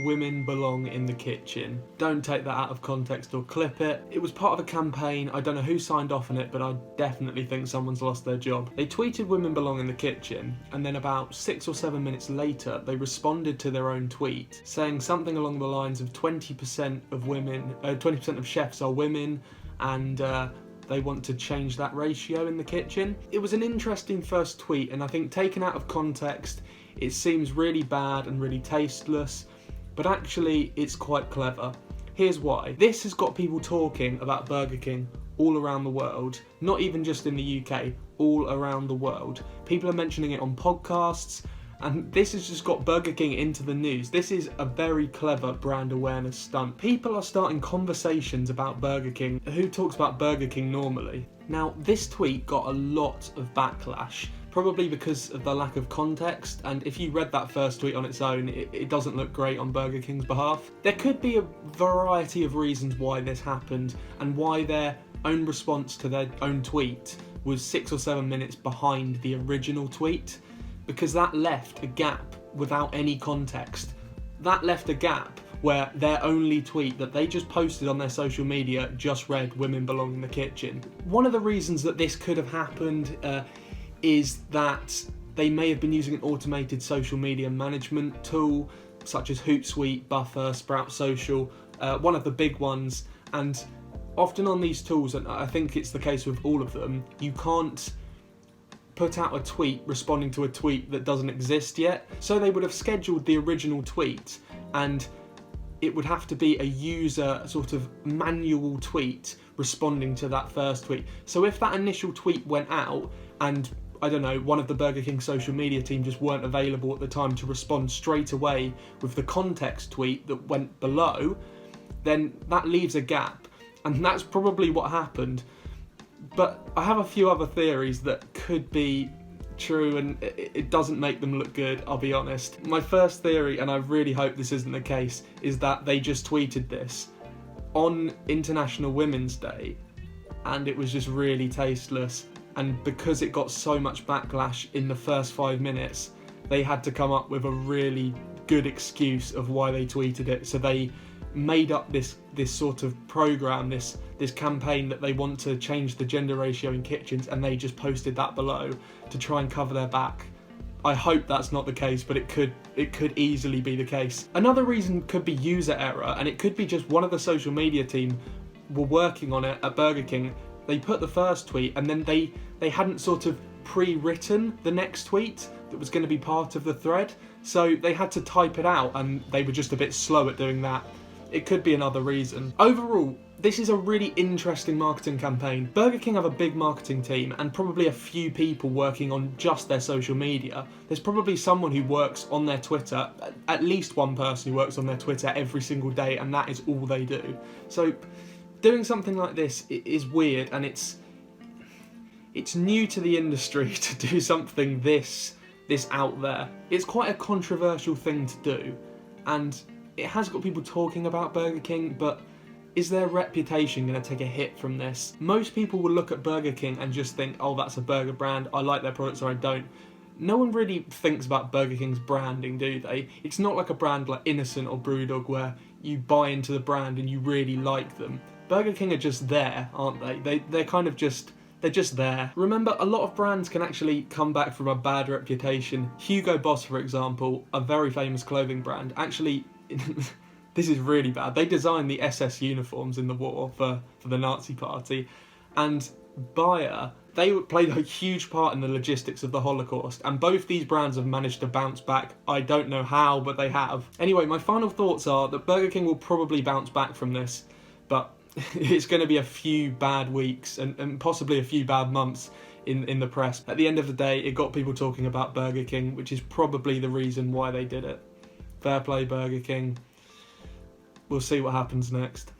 women belong in the kitchen. Don't take that out of context or clip it. It was part of a campaign. I don't know who signed off on it, but I definitely think someone's lost their job. They tweeted women belong in the kitchen, and then about 6 or 7 minutes later, they responded to their own tweet, saying something along the lines of 20% of chefs are women, and they want to change that ratio in the kitchen. It was an interesting first tweet, and I think taken out of context, it seems really bad and really tasteless, but actually it's quite clever. Here's why. This has got people talking about Burger King all around the world, not even just in the UK, all around the world. People are mentioning it on podcasts, and this has just got Burger King into the news. This is a very clever brand awareness stunt. People are starting conversations about Burger King. Who talks about Burger King normally? Now, this tweet got a lot of backlash, probably because of the lack of context, and if you read that first tweet on its own, it doesn't look great on Burger King's behalf. There could be a variety of reasons why this happened, and why their own response to their own tweet was 6 or 7 minutes behind the original tweet, because that left a gap without any context. That left a gap where their only tweet that they just posted on their social media just read "women belong in the kitchen." One of the reasons that this could have happened is that they may have been using an automated social media management tool such as Hootsuite, Buffer, Sprout Social, one of the big ones, and often on these tools, and I think it's the case with all of them, you can't put out a tweet responding to a tweet that doesn't exist yet. So they would have scheduled the original tweet, and it would have to be a user sort of manual tweet responding to that first tweet. So if that initial tweet went out and, I don't know, one of the Burger King social media team just weren't available at the time to respond straight away with the context tweet that went below, then that leaves a gap. And that's probably what happened. But I have a few other theories that could be true, and it doesn't make them look good, I'll be honest. My first theory, and I really hope this isn't the case, is that they just tweeted this on International Women's Day, and it was just really tasteless. And because it got so much backlash in the first 5 minutes, they had to come up with a really good excuse of why they tweeted it. So they made up this sort of program, this campaign that they want to change the gender ratio in kitchens, and they just posted that below to try and cover their back. I hope that's not the case, but it could easily be the case. Another reason could be user error, and it could be just one of the social media team were working on it at Burger King. They put the first tweet, and then they hadn't sort of pre-written the next tweet that was going to be part of the thread, so they had to type it out, and they were just a bit slow at doing that. It could be another reason. Overall, this is a really interesting marketing campaign. Burger King have a big marketing team and probably a few people working on just their social media. There's probably someone who works on their Twitter, at least one person who works on their Twitter every single day, and that is all they do. So doing something like this is weird, and it's new to the industry to do something this out there. It's quite a controversial thing to do, and it has got people talking about Burger King, but is their reputation going to take a hit from this? Most people will look at Burger King and just think, oh, that's a burger brand, I like their products or I don't. No one really thinks about Burger King's branding, do they? It's not like a brand like Innocent or Brewdog where you buy into the brand and you really like them. Burger King are just there, aren't they? They're kind of just... They're just there. Remember, a lot of brands can actually come back from a bad reputation. Hugo Boss, for example, a very famous clothing brand, actually... This is really bad. They designed the SS uniforms in the war for the Nazi party, and Bayer, they played a huge part in the logistics of the Holocaust, and both these brands have managed to bounce back. I don't know how, but they have. Anyway, my final thoughts are that Burger King will probably bounce back from this, but it's going to be a few bad weeks and possibly a few bad months in the press. At the end of the day, it got people talking about Burger King, which is probably the reason why they did it. Fair play, Burger King. We'll see what happens next.